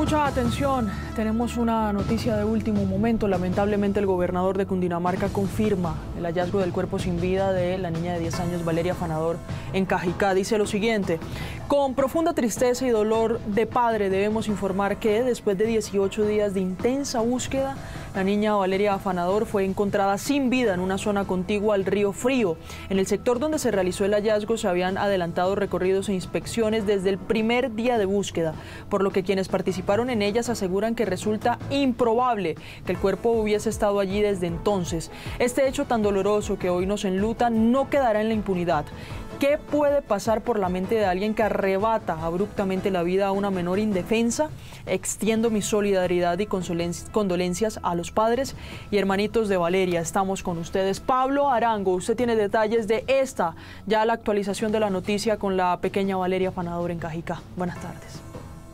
Mucha atención, tenemos una noticia de último momento. Lamentablemente el gobernador de Cundinamarca confirma el hallazgo del cuerpo sin vida de la niña de 10 años, Valeria Afanador, en Cajicá. Dice lo siguiente: con profunda tristeza y dolor de padre debemos informar que después de 18 días de intensa búsqueda, la niña Valeria Afanador fue encontrada sin vida en una zona contigua al río Frío. En el sector donde se realizó el hallazgo se habían adelantado recorridos e inspecciones desde el primer día de búsqueda, por lo que quienes participaron en ellas aseguran que resulta improbable que el cuerpo hubiese estado allí desde entonces. Este hecho tan doloroso que hoy nos enluta no quedará en la impunidad. ¿Qué puede pasar por la mente de alguien que arrebata abruptamente la vida a una menor indefensa? Extiendo mi solidaridad y condolencias a los padres y hermanitos de Valeria. Estamos con ustedes. Pablo Arango, usted tiene detalles de ya la actualización de la noticia con la pequeña Valeria Afanador en Cajicá. Buenas tardes.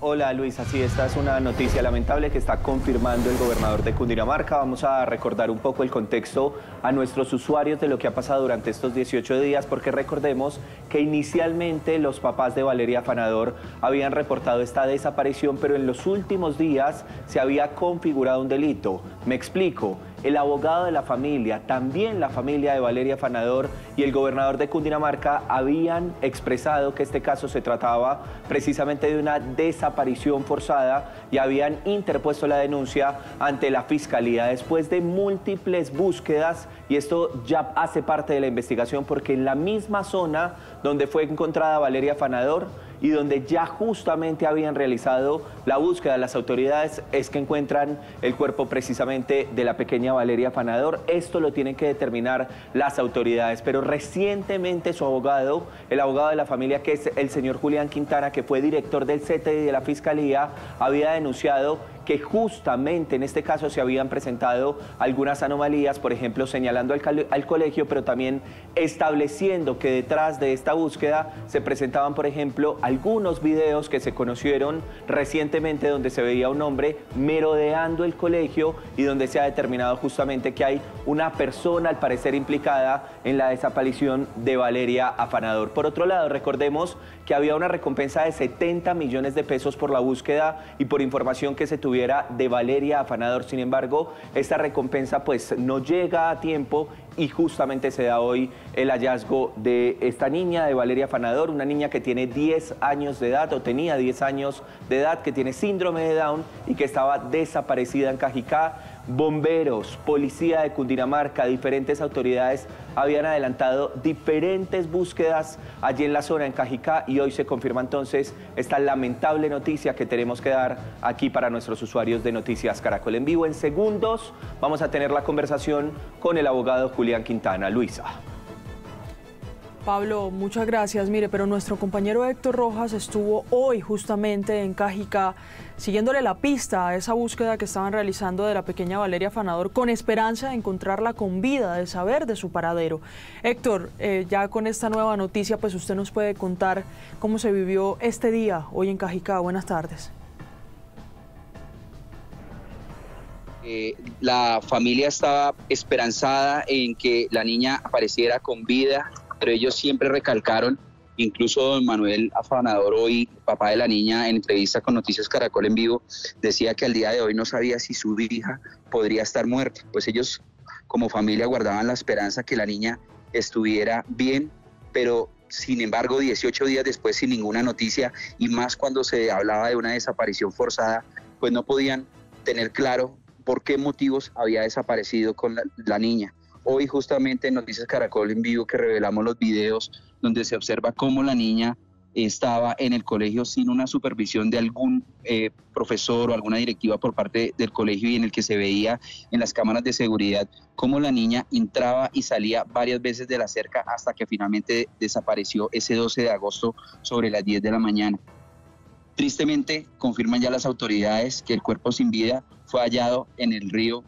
Hola Luisa, sí, esta es una noticia lamentable que está confirmando el gobernador de Cundinamarca. Vamos a recordar un poco el contexto a nuestros usuarios de lo que ha pasado durante estos 18 días, porque recordemos que inicialmente los papás de Valeria Afanador habían reportado esta desaparición, pero en los últimos días se había configurado un delito. Me explico. El abogado de la familia, también la familia de Valeria Afanador y el gobernador de Cundinamarca habían expresado que este caso se trataba precisamente de una desaparición forzada y habían interpuesto la denuncia ante la Fiscalía después de múltiples búsquedas, y esto ya hace parte de la investigación porque en la misma zona donde fue encontrada Valeria Afanador y donde ya justamente habían realizado la búsqueda las autoridades es que encuentran el cuerpo precisamente de la pequeña Valeria Afanador. Esto lo tienen que determinar las autoridades, pero recientemente su abogado, el abogado de la familia, que es el señor Julián Quintana, que fue director del CTI de la Fiscalía, había denunciado que justamente en este caso se habían presentado algunas anomalías, por ejemplo, señalando al colegio, pero también estableciendo que detrás de esta búsqueda se presentaban, por ejemplo, algunos videos que se conocieron recientemente donde se veía un hombre merodeando el colegio y donde se ha determinado justamente que hay una persona, al parecer, implicada en la desaparición de Valeria Afanador. Por otro lado, recordemos que había una recompensa de 70 millones de pesos por la búsqueda y por información que se tuviera de Valeria Afanador. Sin embargo, esta recompensa pues no llega a tiempo y justamente se da hoy el hallazgo de esta niña, de Valeria Afanador, una niña que tiene 10 años de edad, o tenía 10 años de edad, que tiene síndrome de Down y que estaba desaparecida en Cajicá. Bomberos, policía de Cundinamarca, diferentes autoridades habían adelantado diferentes búsquedas allí en la zona, en Cajicá, y hoy se confirma entonces esta lamentable noticia que tenemos que dar aquí para nuestros usuarios de Noticias Caracol en vivo. En segundos vamos a tener la conversación con el abogado Julián Quintana. Luisa. Pablo, muchas gracias. Mire, pero nuestro compañero Héctor Rojas estuvo hoy justamente en Cajicá siguiéndole la pista a esa búsqueda que estaban realizando de la pequeña Valeria Afanador, con esperanza de encontrarla con vida, de saber de su paradero. Héctor, ya con esta nueva noticia, pues usted nos puede contar cómo se vivió este día hoy en Cajicá. Buenas tardes. La familia estaba esperanzada en que la niña apareciera con vida, pero ellos siempre recalcaron, incluso don Manuel Afanador, hoy papá de la niña, en entrevista con Noticias Caracol en vivo, decía que al día de hoy no sabía si su hija podría estar muerta. Pues ellos como familia guardaban la esperanza que la niña estuviera bien, pero sin embargo 18 días después sin ninguna noticia, y más cuando se hablaba de una desaparición forzada, pues no podían tener claro por qué motivos había desaparecido con la niña. Hoy justamente en Noticias Caracol en vivo que revelamos los videos donde se observa cómo la niña estaba en el colegio sin una supervisión de algún profesor o alguna directiva por parte del colegio, y en el que se veía en las cámaras de seguridad cómo la niña entraba y salía varias veces de la cerca hasta que finalmente desapareció ese 12 de agosto sobre las 10 de la mañana. Tristemente, confirman ya las autoridades que el cuerpo sin vida fue hallado en el río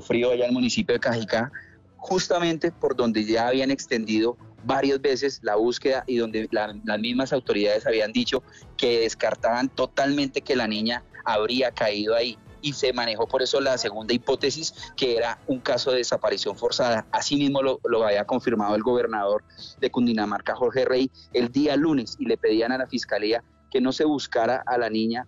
Frío, allá en el municipio de Cajicá, justamente por donde ya habían extendido varias veces la búsqueda y donde las mismas autoridades habían dicho que descartaban totalmente que la niña habría caído ahí. Y se manejó por eso la segunda hipótesis, que era un caso de desaparición forzada. Asimismo lo había confirmado el gobernador de Cundinamarca, Jorge Rey, el día lunes, y le pedían a la Fiscalía que no se buscara a la niña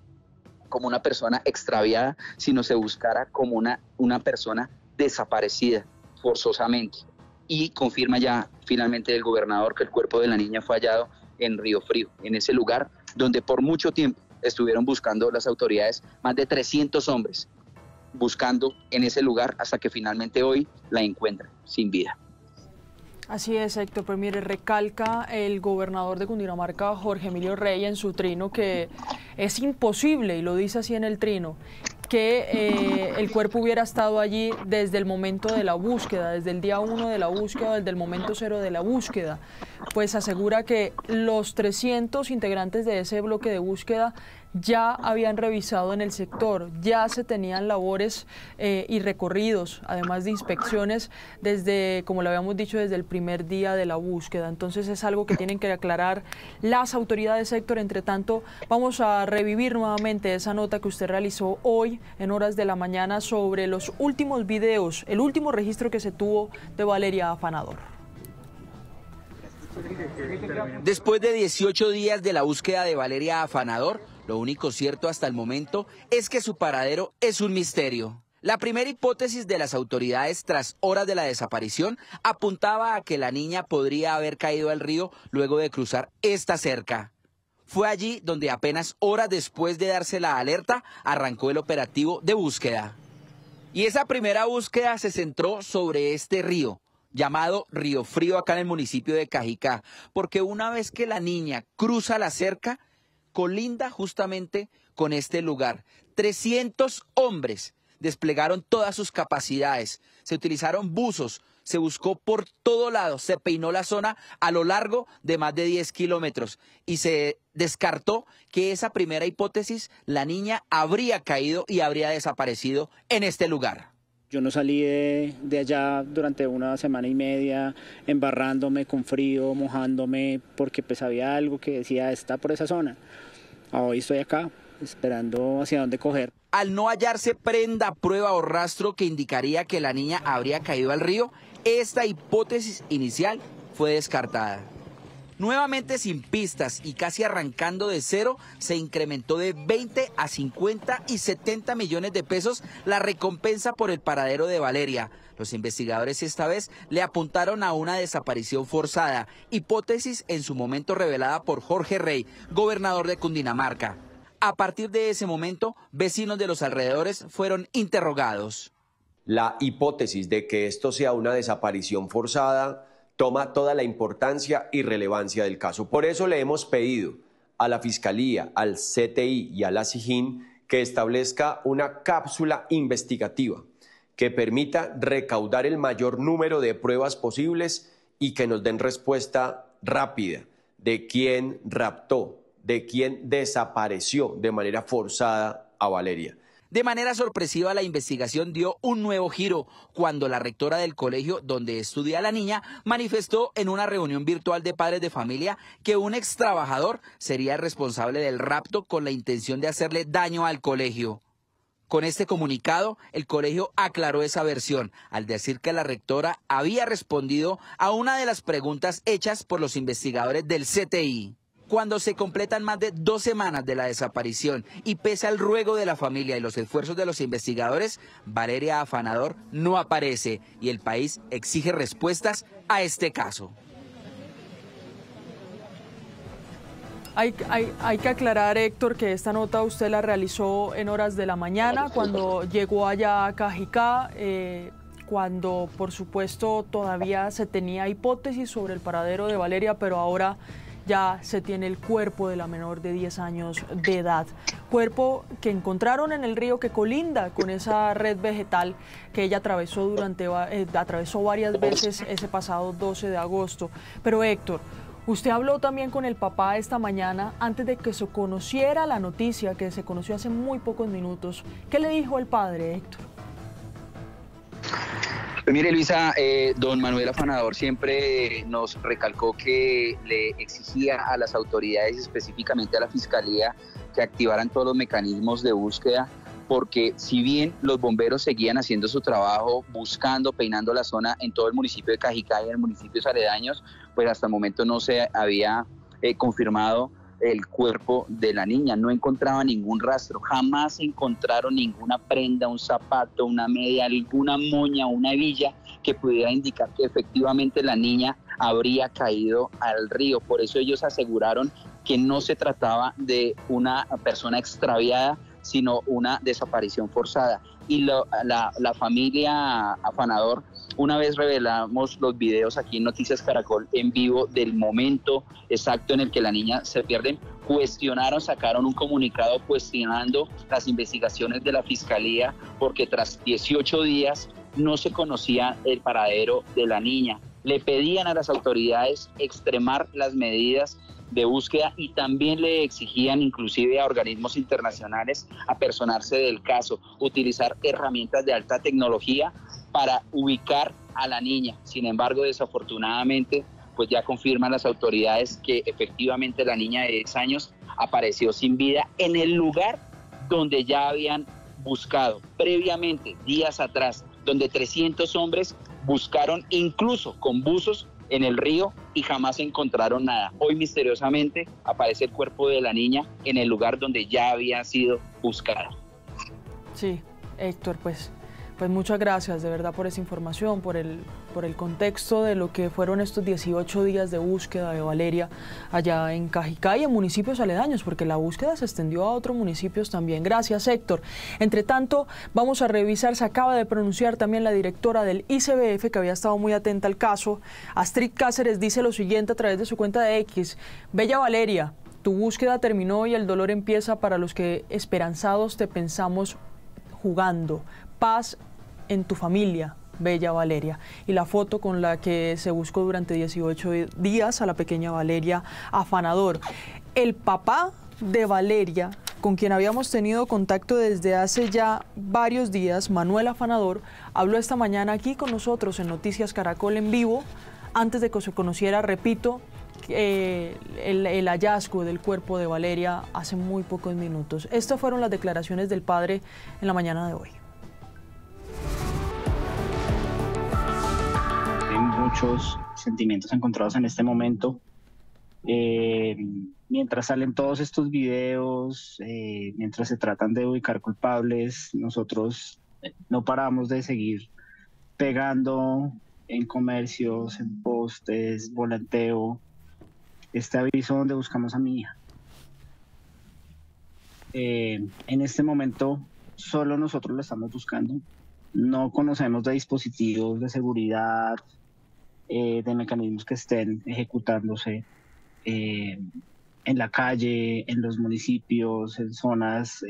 como una persona extraviada, sino se buscara como una persona desaparecida forzosamente. Y confirma ya finalmente el gobernador que el cuerpo de la niña fue hallado en Río Frío, en ese lugar donde por mucho tiempo estuvieron buscando las autoridades, más de 300 hombres buscando en ese lugar hasta que finalmente hoy la encuentran sin vida. Así es, Héctor, pero mire, recalca el gobernador de Cundinamarca, Jorge Emilio Rey, en su trino que es imposible, y lo dice así en el trino, que el cuerpo hubiera estado allí desde el momento de la búsqueda, desde el día 1 de la búsqueda, desde el momento 0 de la búsqueda. Pues asegura que los 300 integrantes de ese bloque de búsqueda ya habían revisado en el sector, ya se tenían labores y recorridos, además de inspecciones, desde, como lo habíamos dicho, desde el primer día de la búsqueda. Entonces es algo que tienen que aclarar las autoridades, Héctor. Entre tanto, vamos a revivir nuevamente esa nota que usted realizó hoy en horas de la mañana sobre los últimos videos, el último registro que se tuvo de Valeria Afanador. Después de 18 días de la búsqueda de Valeria Afanador, lo único cierto hasta el momento es que su paradero es un misterio. La primera hipótesis de las autoridades tras horas de la desaparición apuntaba a que la niña podría haber caído al río luego de cruzar esta cerca. Fue allí donde apenas horas después de darse la alerta arrancó el operativo de búsqueda. Y esa primera búsqueda se centró sobre este río, llamado Río Frío acá en el municipio de Cajicá, porque una vez que la niña cruza la cerca, colinda justamente con este lugar. 300 hombres desplegaron todas sus capacidades, se utilizaron buzos, se buscó por todo lado, se peinó la zona a lo largo de más de 10 kilómetros y se descartó que esa primera hipótesis, la niña habría caído y habría desaparecido en este lugar. Yo no salí de allá durante una semana y media embarrándome con frío, mojándome, porque pues había algo que decía está por esa zona. Hoy estoy acá esperando hacia dónde coger. Al no hallarse prenda, prueba o rastro que indicaría que la niña habría caído al río, esta hipótesis inicial fue descartada. Nuevamente sin pistas y casi arrancando de cero, se incrementó de 20 a 50 y 70 millones de pesos la recompensa por el paradero de Valeria. Los investigadores esta vez le apuntaron a una desaparición forzada, hipótesis en su momento revelada por Jorge Rey, gobernador de Cundinamarca. A partir de ese momento, vecinos de los alrededores fueron interrogados. La hipótesis de que esto sea una desaparición forzada toma toda la importancia y relevancia del caso. Por eso le hemos pedido a la Fiscalía, al CTI y a la SIJIN que establezca una cápsula investigativa que permita recaudar el mayor número de pruebas posibles y que nos den respuesta rápida de quién raptó, de quién desapareció de manera forzada a Valeria. De manera sorpresiva, la investigación dio un nuevo giro cuando la rectora del colegio donde estudia la niña manifestó en una reunión virtual de padres de familia que un ex trabajador sería el responsable del rapto con la intención de hacerle daño al colegio. Con este comunicado, el colegio aclaró esa versión al decir que la rectora había respondido a una de las preguntas hechas por los investigadores del CTI. Cuando se completan más de 2 semanas de la desaparición y pese al ruego de la familia y los esfuerzos de los investigadores, Valeria Afanador no aparece y el país exige respuestas a este caso. Hay que aclarar, Héctor, que esta nota usted la realizó en horas de la mañana, cuando llegó allá a Cajicá, cuando por supuesto todavía se tenía hipótesis sobre el paradero de Valeria, pero ahora ya se tiene el cuerpo de la menor de 10 años de edad. Cuerpo que encontraron en el río que colinda con esa red vegetal que ella atravesó varias veces ese pasado 12 de agosto. Pero Héctor, usted habló también con el papá esta mañana antes de que se conociera la noticia, que se conoció hace muy pocos minutos. ¿Qué le dijo el padre, Héctor? Pues mire, Luisa, don Manuel Afanador siempre nos recalcó que le exigía a las autoridades, específicamente a la Fiscalía, que activaran todos los mecanismos de búsqueda, porque si bien los bomberos seguían haciendo su trabajo, buscando, peinando la zona en todo el municipio de Cajicá y en municipios aledaños, pues hasta el momento no se había confirmado el cuerpo de la niña, no encontraban ningún rastro, jamás encontraron ninguna prenda, un zapato, una media, alguna moña, una hebilla que pudiera indicar que efectivamente la niña habría caído al río. Por eso ellos aseguraron que no se trataba de una persona extraviada, sino una desaparición forzada. Y la familia Afanador, una vez revelamos los videos aquí en Noticias Caracol en vivo del momento exacto en el que la niña se pierde, sacaron un comunicado cuestionando las investigaciones de la Fiscalía, porque tras 18 días no se conocía el paradero de la niña. Le pedían a las autoridades extremar las medidas de búsqueda y también le exigían inclusive a organismos internacionales apersonarse del caso, utilizar herramientas de alta tecnología para ubicar a la niña. Sin embargo, desafortunadamente, pues ya confirman las autoridades que efectivamente la niña de 10 años apareció sin vida en el lugar donde ya habían buscado previamente, días atrás, donde 300 hombres buscaron incluso con buzos en el río y jamás encontraron nada. Hoy misteriosamente aparece el cuerpo de la niña en el lugar donde ya había sido buscada. Sí, Héctor, pues muchas gracias de verdad por esa información, por el contexto de lo que fueron estos 18 días de búsqueda de Valeria allá en Cajicá y en municipios aledaños, porque la búsqueda se extendió a otros municipios también. Gracias, Héctor. Entre tanto, vamos a revisar, se acaba de pronunciar también la directora del ICBF, que había estado muy atenta al caso. Astrid Cáceres dice lo siguiente a través de su cuenta de X: Bella Valeria, tu búsqueda terminó y el dolor empieza para los que esperanzados te pensamos jugando. Paz en tu familia, Bella Valeria. Y la foto con la que se buscó durante 18 días a la pequeña Valeria Afanador. El papá de Valeria, con quien habíamos tenido contacto desde hace ya varios días, Manuel Afanador, habló esta mañana aquí con nosotros en Noticias Caracol en vivo, antes de que se conociera, repito, el hallazgo del cuerpo de Valeria hace muy pocos minutos. Estas fueron las declaraciones del padre en la mañana de hoy. Hay muchos sentimientos encontrados en este momento. Mientras salen todos estos videos, mientras se tratan de ubicar culpables, nosotros no paramos de seguir pegando en comercios, en postes, volanteo, este aviso donde buscamos a mi hija. En este momento solo nosotros la estamos buscando. No conocemos de dispositivos de seguridad, de mecanismos que estén ejecutándose en la calle, en los municipios, en zonas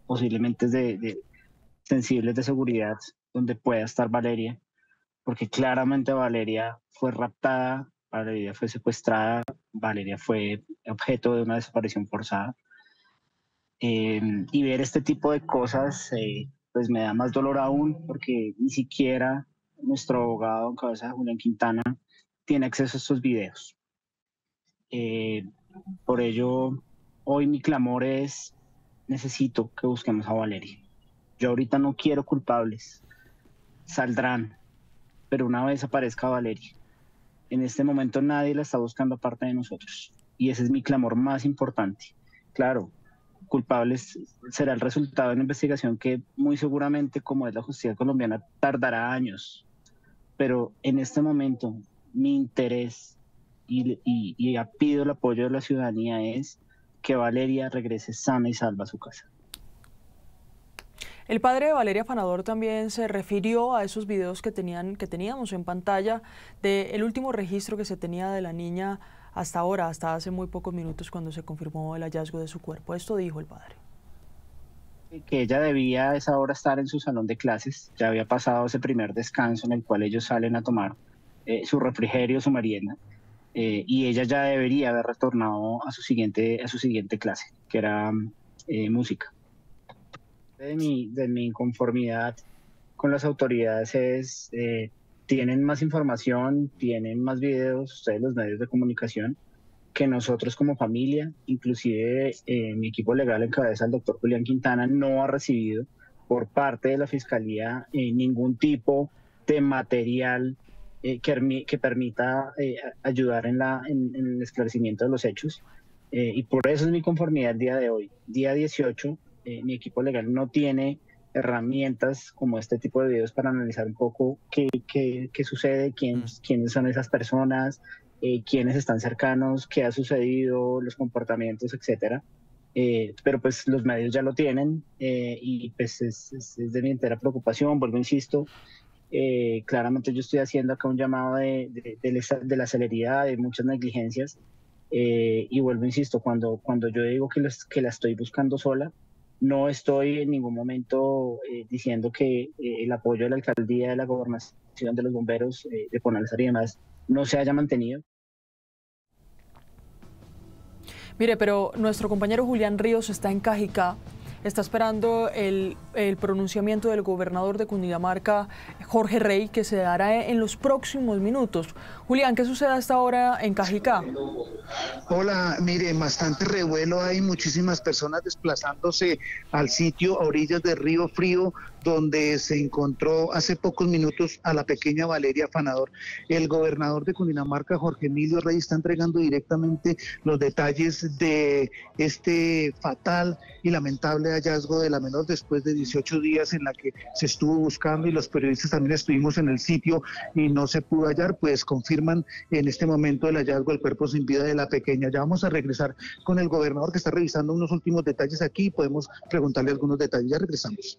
posiblemente sensibles de seguridad donde pueda estar Valeria, porque claramente Valeria fue raptada, Valeria fue secuestrada, Valeria fue objeto de una desaparición forzada. Y ver este tipo de cosas pues me da más dolor aún, porque ni siquiera nuestro abogado en cabeza, Julián Quintana, tiene acceso a estos videos. Por ello, hoy mi clamor es: necesito que busquemos a Valeria. Yo ahorita no quiero culpables, saldrán, pero una vez aparezca Valeria, en este momento nadie la está buscando aparte de nosotros, y ese es mi clamor más importante. Claro, culpables será el resultado de una investigación que muy seguramente, como es la justicia colombiana, tardará años, pero en este momento mi interés y pido el apoyo de la ciudadanía es que Valeria regrese sana y salva a su casa. El padre de Valeria Afanador también se refirió a esos videos que teníamos en pantalla del último registro que se tenía de la niña hasta ahora, hasta hace muy pocos minutos, cuando se confirmó el hallazgo de su cuerpo. Esto dijo el padre: que ella debía a esa hora estar en su salón de clases, ya había pasado ese primer descanso en el cual ellos salen a tomar su refrigerio, su merienda, y ella ya debería haber retornado a su siguiente clase, que era música. De mi inconformidad con las autoridades es, tienen más información, tienen más videos, ustedes los medios de comunicación, que nosotros como familia. Inclusive mi equipo legal en cabeza del doctor Julián Quintana no ha recibido por parte de la Fiscalía ningún tipo de material que permita ayudar en el esclarecimiento de los hechos. Y por eso es mi conformidad el día de hoy. Día 18, mi equipo legal no tiene herramientas como este tipo de videos para analizar un poco qué sucede, quiénes son esas personas, quiénes están cercanos, qué ha sucedido, los comportamientos, etcétera. Pero pues los medios ya lo tienen y pues es de mi entera preocupación. Vuelvo, insisto, claramente yo estoy haciendo acá un llamado de la celeridad, de muchas negligencias, y vuelvo, insisto, cuando yo digo que la estoy buscando sola, no estoy en ningún momento diciendo que el apoyo de la alcaldía, de la gobernación, de los bomberos, de Ponalzar y demás no se haya mantenido. Mire, pero nuestro compañero Julián Ríos está en Cajicá, está esperando el pronunciamiento del gobernador de Cundinamarca, Jorge Rey, que se dará en los próximos minutos. Julián, ¿qué sucede a esta hora en Cajicá? Hola, mire, bastante revuelo, hay muchísimas personas desplazándose al sitio a orillas del Río Frío, donde se encontró hace pocos minutos a la pequeña Valeria Afanador. El gobernador de Cundinamarca, Jorge Emilio Rey, está entregando directamente los detalles de este fatal y lamentable hallazgo de la menor después de 18 días en la que se estuvo buscando, y los periodistas también estuvimos en el sitio y no se pudo hallar. Pues confirman en este momento el hallazgo del cuerpo sin vida de la pequeña. Ya vamos a regresar con el gobernador, que está revisando unos últimos detalles aquí, y podemos preguntarle algunos detalles. Ya regresamos.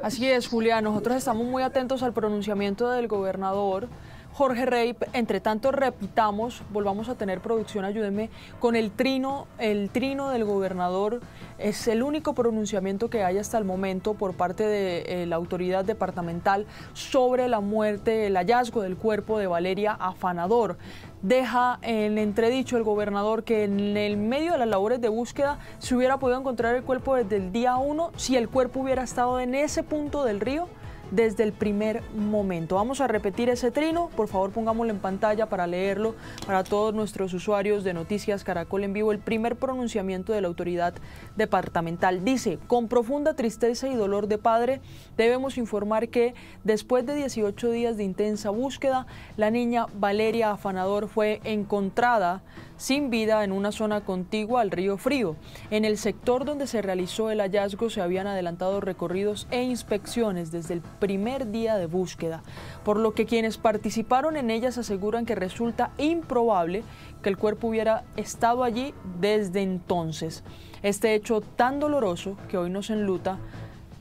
Así es, Julián, nosotros estamos muy atentos al pronunciamiento del gobernador Jorge Rey. Entre tanto, repitamos, volvamos a tener producción, ayúdenme, con el trino del gobernador. Es el único pronunciamiento que hay hasta el momento por parte de la autoridad departamental sobre la muerte, el hallazgo del cuerpo de Valeria Afanador. Deja en entredicho el gobernador que en el medio de las labores de búsqueda se hubiera podido encontrar el cuerpo desde el día 1 si el cuerpo hubiera estado en ese punto del río desde el primer momento. Vamos a repetir ese trino, por favor pongámoslo en pantalla para leerlo para todos nuestros usuarios de Noticias Caracol en vivo. El primer pronunciamiento de la autoridad departamental dice: con profunda tristeza y dolor de padre, debemos informar que después de 18 días de intensa búsqueda, la niña Valeria Afanador fue encontrada sin vida en una zona contigua al Río Frío. En el sector donde se realizó el hallazgo se habían adelantado recorridos e inspecciones desde el primer día de búsqueda, por lo que quienes participaron en ellas aseguran que resulta improbable que el cuerpo hubiera estado allí desde entonces. Este hecho tan doloroso que hoy nos enluta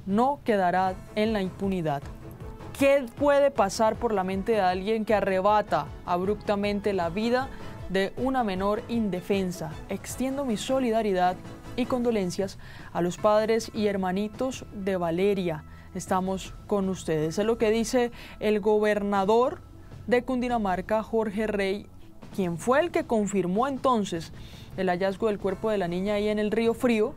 no quedará en la impunidad. ¿Qué puede pasar por la mente de alguien que arrebata abruptamente la vida de una menor indefensa? Extiendo mi solidaridad y condolencias a los padres y hermanitos de Valeria. Estamos con ustedes. Es lo que dice el gobernador de Cundinamarca, Jorge Rey, quien fue el que confirmó entonces el hallazgo del cuerpo de la niña ahí en el Río Frío,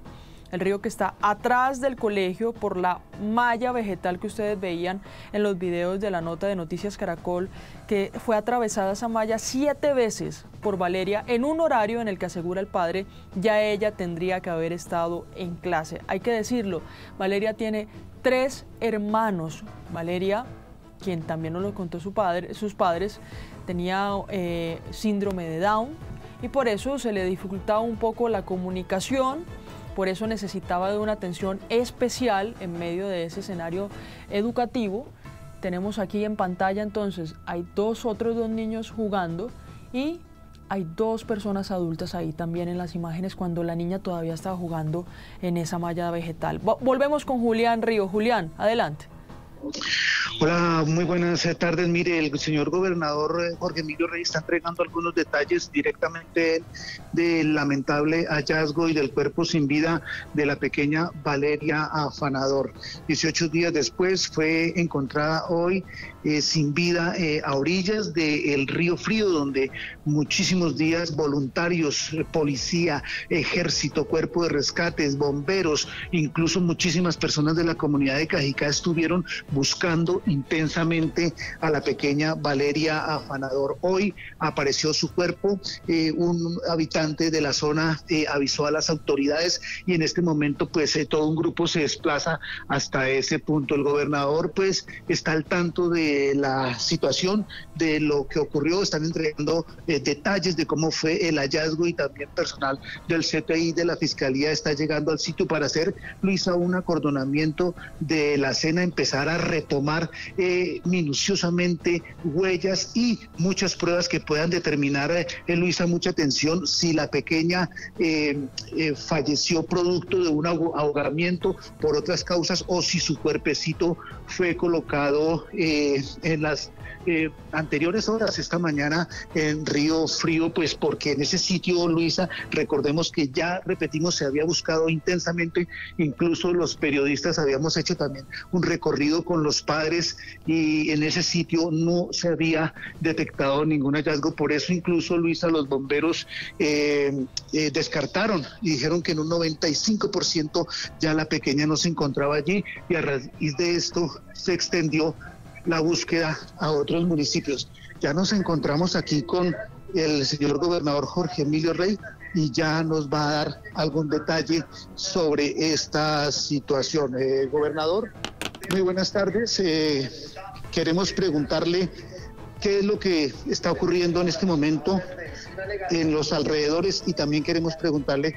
el río que está atrás del colegio, por la malla vegetal que ustedes veían en los videos de la nota de Noticias Caracol, que fue atravesada esa malla 7 veces por Valeria en un horario en el que, asegura el padre, ya ella tendría que haber estado en clase. Hay que decirlo, Valeria tiene 3 hermanos. Valeria, quien también nos lo contó sus padres, tenía síndrome de Down y por eso se le dificultaba un poco la comunicación. Por eso necesitaba de una atención especial en medio de ese escenario educativo. Tenemos aquí en pantalla entonces, hay otros dos niños jugando y hay 2 personas adultas ahí también en las imágenes cuando la niña todavía estaba jugando en esa malla vegetal. Volvemos con Julián Río. Julián, adelante. Hola, muy buenas tardes. Mire, el señor gobernador Jorge Emilio Rey está entregando algunos detalles directamente del lamentable hallazgo y del cuerpo sin vida de la pequeña Valeria Afanador. 18 días después fue encontrada hoy sin vida a orillas del Río Frío, donde muchísimos días voluntarios, policía, ejército, cuerpo de rescates, bomberos, incluso muchísimas personas de la comunidad de Cajicá estuvieron buscando intensamente a la pequeña Valeria Afanador. Hoy apareció su cuerpo, un habitante de la zona avisó a las autoridades y en este momento pues todo un grupo se desplaza hasta ese punto. El gobernador pues está al tanto de la situación, de lo que ocurrió, están entregando detalles de cómo fue el hallazgo y también personal del CTI de la Fiscalía está llegando al sitio para hacer, Luisa, un acordonamiento de la escena, empezar a retomar minuciosamente huellas y muchas pruebas que puedan determinar, Luisa, mucha atención, si la pequeña falleció producto de un ahogamiento por otras causas o si su cuerpecito fue colocado en las anteriores horas esta mañana en Río Frío, pues porque en ese sitio, Luisa, recordemos que ya repetimos, se había buscado intensamente, incluso los periodistas habíamos hecho también un recorrido con los padres y en ese sitio no se había detectado ningún hallazgo, por eso incluso, Luisa, los bomberos descartaron y dijeron que en un 95% ya la pequeña no se encontraba allí y a raíz de esto se extendió la búsqueda a otros municipios. Ya nos encontramos aquí con el señor gobernador Jorge Emilio Rey y ya nos va a dar algún detalle sobre esta situación. Gobernador, muy buenas tardes. Queremos preguntarle qué es lo que está ocurriendo en este momento en los alrededores y también queremos preguntarle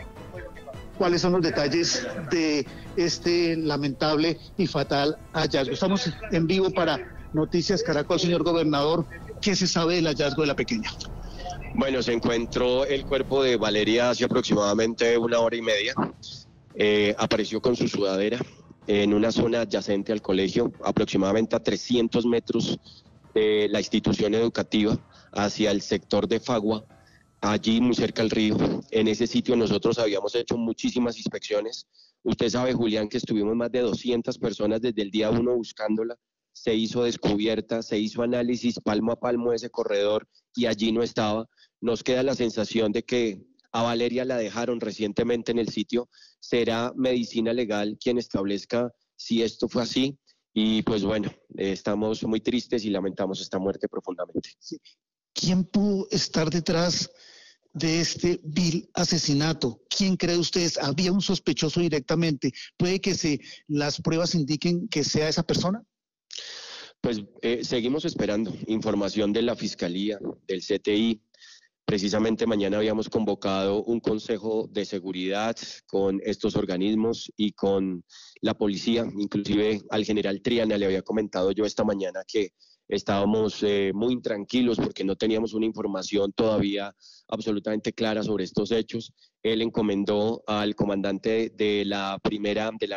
cuáles son los detalles de este lamentable y fatal hallazgo. Estamos en vivo para Noticias Caracol. Señor gobernador, ¿qué se sabe del hallazgo de la pequeña? Bueno, se encontró el cuerpo de Valeria hace aproximadamente 1 hora y media. Apareció con su sudadera en una zona adyacente al colegio, aproximadamente a 300 metros de la institución educativa, hacia el sector de Fagua, allí muy cerca al río. En ese sitio nosotros habíamos hecho muchísimas inspecciones. Usted sabe, Julián, que estuvimos más de 200 personas desde el día 1 buscándola. Se hizo descubierta, se hizo análisis palmo a palmo de ese corredor y allí no estaba. Nos queda la sensación de que a Valeria la dejaron recientemente en el sitio. Será medicina legal quien establezca si esto fue así. Y pues bueno, estamos muy tristes y lamentamos esta muerte profundamente. Sí. ¿Quién pudo estar detrás de este vil asesinato? ¿Quién cree usted? ¿Había un sospechoso directamente? ¿Puede que las pruebas indiquen que sea esa persona? Pues seguimos esperando información de la Fiscalía, del CTI. Precisamente mañana habíamos convocado un consejo de seguridad con estos organismos y con la policía. Inclusive al general Triana le había comentado yo esta mañana que estábamos muy intranquilos porque no teníamos una información todavía absolutamente clara sobre estos hechos. Él encomendó al comandante de la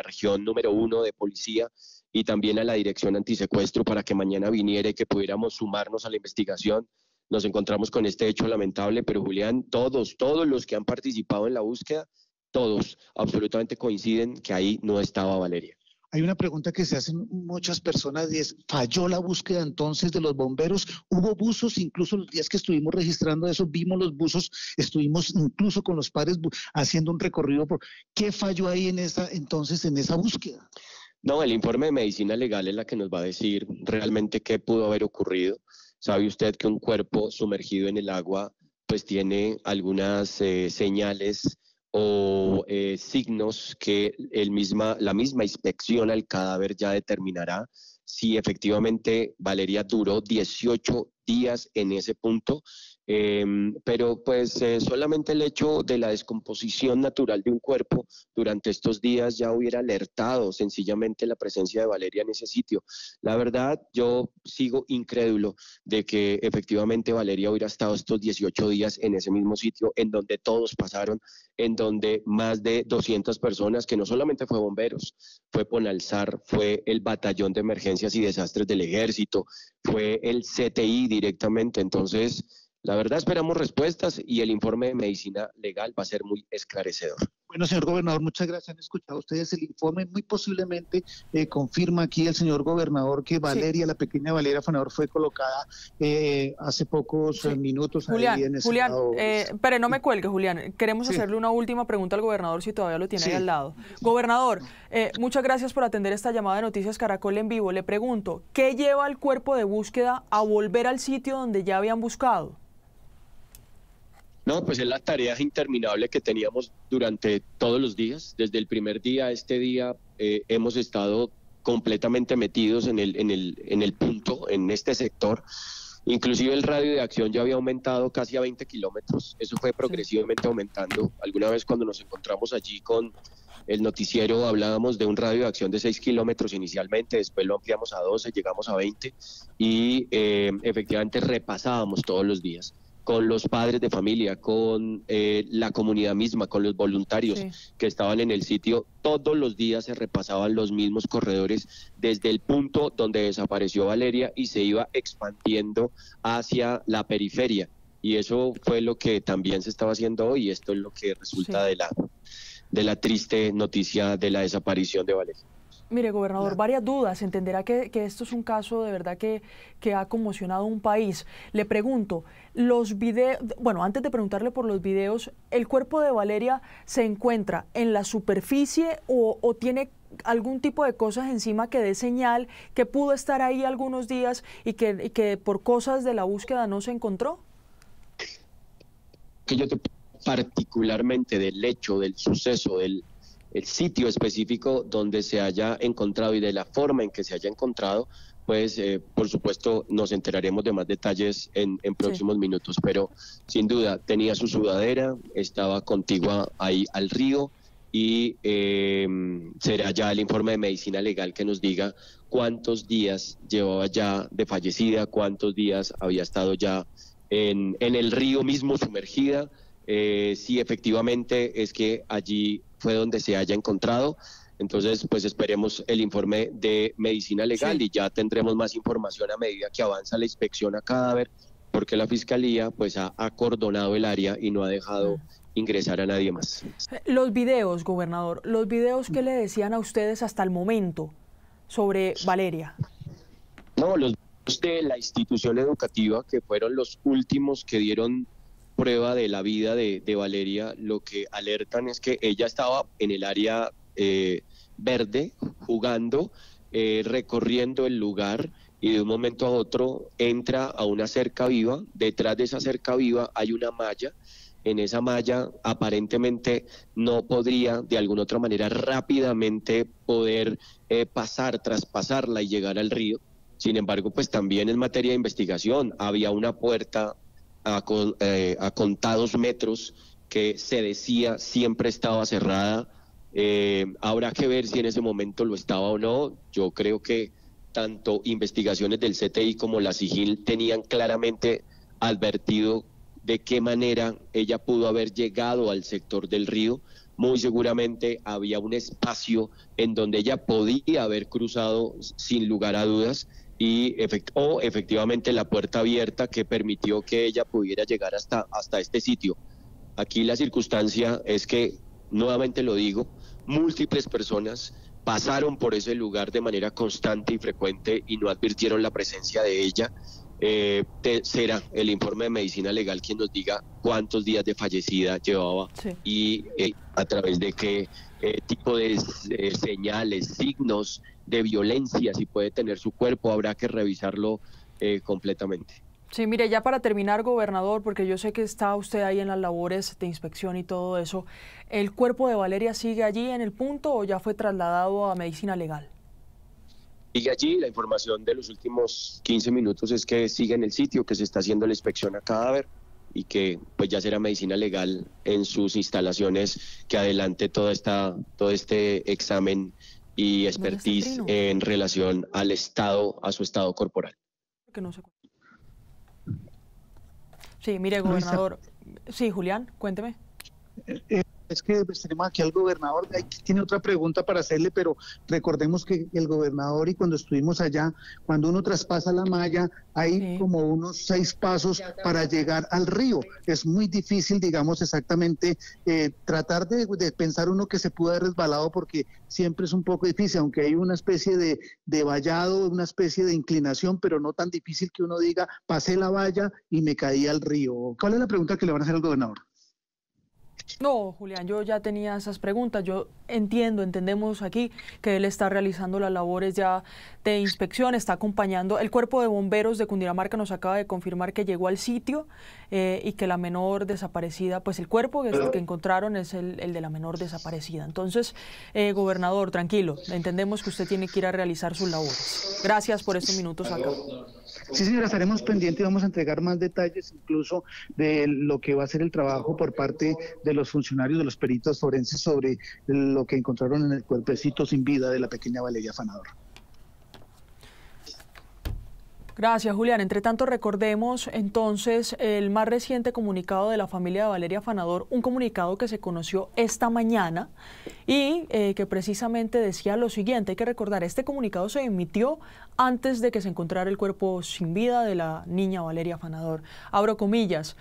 región número 1 de policía y también a la dirección antisecuestro para que mañana viniera y que pudiéramos sumarnos a la investigación. Nos encontramos con este hecho lamentable, pero Julián, todos los que han participado en la búsqueda, todos absolutamente coinciden que ahí no estaba Valeria. Hay una pregunta que se hacen muchas personas y es, ¿falló la búsqueda entonces de los bomberos? ¿Hubo buzos? Incluso los días que estuvimos registrando eso, vimos los buzos, estuvimos incluso con los padres haciendo un recorrido por ¿qué falló ahí en esa búsqueda? No, el informe de medicina legal es la que nos va a decir realmente qué pudo haber ocurrido. ¿Sabe usted que un cuerpo sumergido en el agua pues tiene algunas señales o signos que la misma inspección al cadáver ya determinará si efectivamente Valeria duró 18 días en ese punto? Pero pues solamente el hecho de la descomposición natural de un cuerpo durante estos días ya hubiera alertado sencillamente la presencia de Valeria en ese sitio. La verdad, yo sigo incrédulo de que efectivamente Valeria hubiera estado estos 18 días en ese mismo sitio en donde todos pasaron, en donde más de 200 personas, que no solamente fue bomberos, fue Ponalzar, fue el batallón de emergencias y desastres del ejército, fue el CTI directamente. Entonces, la verdad esperamos respuestas y el informe de medicina legal va a ser muy esclarecedor. Bueno, señor gobernador, muchas gracias. Han escuchado ustedes el informe. Muy posiblemente confirma aquí el señor gobernador que Valeria, la pequeña Valeria Afanador, fue colocada hace pocos minutos. Julián, ahí en el Julián, Senado. pero no me cuelgue, Julián. Queremos hacerle una última pregunta al gobernador, si todavía lo tiene ahí al lado. Gobernador, muchas gracias por atender esta llamada de Noticias Caracol en vivo. Le pregunto, ¿qué lleva al cuerpo de búsqueda a volver al sitio donde ya habían buscado? No, pues es la tarea interminable que teníamos durante todos los días. Desde el primer día a este día hemos estado completamente metidos en el punto, en este sector. Inclusive el radio de acción ya había aumentado casi a 20 kilómetros. Eso fue progresivamente aumentando. Alguna vez cuando nos encontramos allí con el noticiero hablábamos de un radio de acción de 6 kilómetros inicialmente, después lo ampliamos a 12, llegamos a 20 y efectivamente repasábamos todos los días con los padres de familia, con la comunidad misma, con los voluntarios que estaban en el sitio. Todos los días se repasaban los mismos corredores desde el punto donde desapareció Valeria y se iba expandiendo hacia la periferia. Y eso fue lo que también se estaba haciendo hoy, y esto es lo que resulta de la triste noticia de la desaparición de Valeria. Mire, gobernador, varias dudas. Entenderá que esto es un caso de verdad que ha conmocionado a un país. Le pregunto, los videos, bueno, antes de preguntarle por los videos, ¿el cuerpo de Valeria se encuentra en la superficie o tiene algún tipo de cosas encima que dé señal que pudo estar ahí algunos días y que por cosas de la búsqueda no se encontró? Que yo te particularmente del hecho, del suceso, el sitio específico donde se haya encontrado y de la forma en que se haya encontrado, pues por supuesto nos enteraremos de más detalles en próximos minutos, pero sin duda tenía su sudadera, estaba contigua ahí al río y será ya el informe de medicina legal que nos diga cuántos días llevaba ya de fallecida, cuántos días había estado ya en el río mismo sumergida, si efectivamente es que allí fue donde se haya encontrado. Entonces, pues esperemos el informe de medicina legal y ya tendremos más información a medida que avanza la inspección a cadáver, porque la Fiscalía pues ha acordonado el área y no ha dejado ingresar a nadie más. Los videos, gobernador, los videos que le decían a ustedes hasta el momento sobre Valeria. No, los de la institución educativa, que fueron los últimos que dieron prueba de la vida de Valeria, lo que alertan es que ella estaba en el área verde, jugando, recorriendo el lugar, y de un momento a otro entra a una cerca viva. Detrás de esa cerca viva hay una malla. En esa malla aparentemente no podría de alguna otra manera rápidamente poder traspasarla y llegar al río. Sin embargo, pues también en materia de investigación había una puerta a contados metros que se decía siempre estaba cerrada. Habrá que ver si en ese momento lo estaba o no. Yo creo que tanto investigaciones del CTI como la SIGIN tenían claramente advertido de qué manera ella pudo haber llegado al sector del río. Muy seguramente había un espacio en donde ella podía haber cruzado sin lugar a dudas, y efectivamente la puerta abierta que permitió que ella pudiera llegar hasta este sitio. Aquí la circunstancia es que, nuevamente lo digo, múltiples personas pasaron por ese lugar de manera constante y frecuente y no advirtieron la presencia de ella. Será el informe de medicina legal quien nos diga cuántos días de fallecida llevaba y a través de qué tipo de señales, signos de violencia, si puede tener su cuerpo. Habrá que revisarlo completamente. Sí, mire, ya para terminar, gobernador, porque yo sé que está usted ahí en las labores de inspección y todo eso, ¿el cuerpo de Valeria sigue allí en el punto o ya fue trasladado a medicina legal? Sigue allí. La información de los últimos 15 minutos es que sigue en el sitio, que se está haciendo la inspección a cadáver y que pues ya será medicina legal en sus instalaciones que adelante todo este examen y expertise en relación al estado, a su estado corporal. Sí, mire, gobernador. Sí, Julián, cuénteme. es que pues, tenemos aquí al gobernador, ahí tiene otra pregunta para hacerle, pero recordemos que el gobernador, y cuando estuvimos allá, cuando uno traspasa la malla, hay como unos 6 pasos para llegar al río. Es muy difícil, digamos, exactamente tratar de pensar uno que se pudo haber resbalado, porque siempre es un poco difícil, aunque hay una especie de vallado, una especie de inclinación, pero no tan difícil que uno diga, pasé la valla y me caí al río. ¿Cuál es la pregunta que le van a hacer al gobernador? No, Julián, yo ya tenía esas preguntas. Yo entendemos aquí que él está realizando las labores ya de inspección, está acompañando. El Cuerpo de Bomberos de Cundinamarca nos acaba de confirmar que llegó al sitio y que la menor desaparecida, pues el cuerpo que encontraron es el de la menor desaparecida. Entonces, gobernador, tranquilo, entendemos que usted tiene que ir a realizar sus labores. Gracias por estos minutos acá. Sí, señora, estaremos pendientes y vamos a entregar más detalles incluso de lo que va a ser el trabajo por parte de los funcionarios, de los peritos forenses sobre lo que encontraron en el cuerpecito sin vida de la pequeña Valeria Afanador. Gracias, Julián. Entre tanto, recordemos entonces el más reciente comunicado de la familia de Valeria Afanador, un comunicado que se conoció esta mañana y que precisamente decía lo siguiente. Hay que recordar, este comunicado se emitió antes de que se encontrara el cuerpo sin vida de la niña Valeria Afanador. Abro comillas.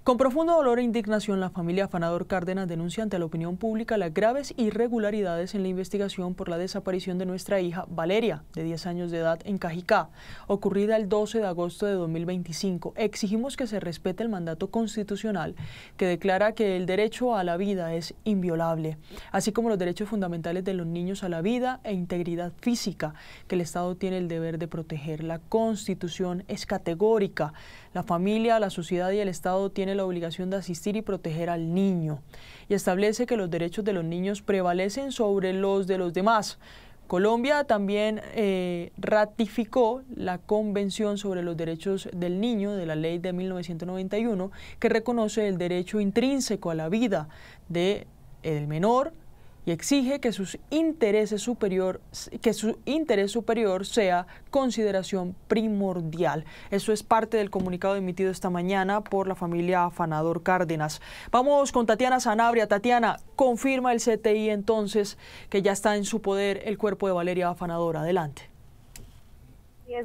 Con profundo dolor e indignación, la familia Afanador Cárdenas denuncia ante la opinión pública las graves irregularidades en la investigación por la desaparición de nuestra hija Valeria, de 10 años de edad, en Cajicá, ocurrida el 12 de agosto de 2025. Exigimos que se respete el mandato constitucional que declara que el derecho a la vida es inviolable, así como los derechos fundamentales de los niños a la vida e integridad física, que el Estado tiene el deber de proteger. La Constitución es categórica. La familia, la sociedad y el Estado tienen la obligación de asistir y proteger al niño, y establece que los derechos de los niños prevalecen sobre los de los demás. Colombia también ratificó la Convención sobre los Derechos del Niño de la Ley de 1991, que reconoce el derecho intrínseco a la vida del menor y exige que su interés superior sea consideración primordial. Eso es parte del comunicado emitido esta mañana por la familia Afanador Cárdenas. Vamos con Tatiana Sanabria. Tatiana, confirma el CTI entonces que ya está en su poder el cuerpo de Valeria Afanador. Adelante.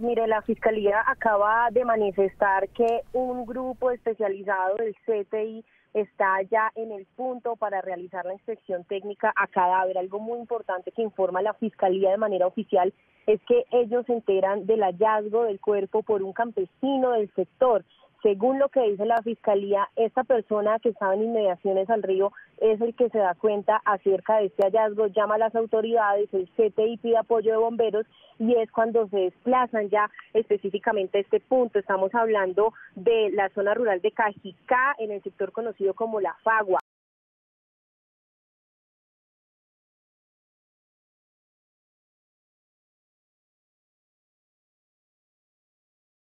Mire, la Fiscalía acaba de manifestar que un grupo especializado del CTI está ya en el punto para realizar la inspección técnica a cadáver. Algo muy importante que informa la Fiscalía de manera oficial es que ellos se enteran del hallazgo del cuerpo por un campesino del sector. Según lo que dice la Fiscalía, esta persona que estaba en inmediaciones al río es el que se da cuenta acerca de este hallazgo, llama a las autoridades, el CTI pide apoyo de bomberos y es cuando se desplazan ya específicamente a este punto. Estamos hablando de la zona rural de Cajicá, en el sector conocido como La Fagua.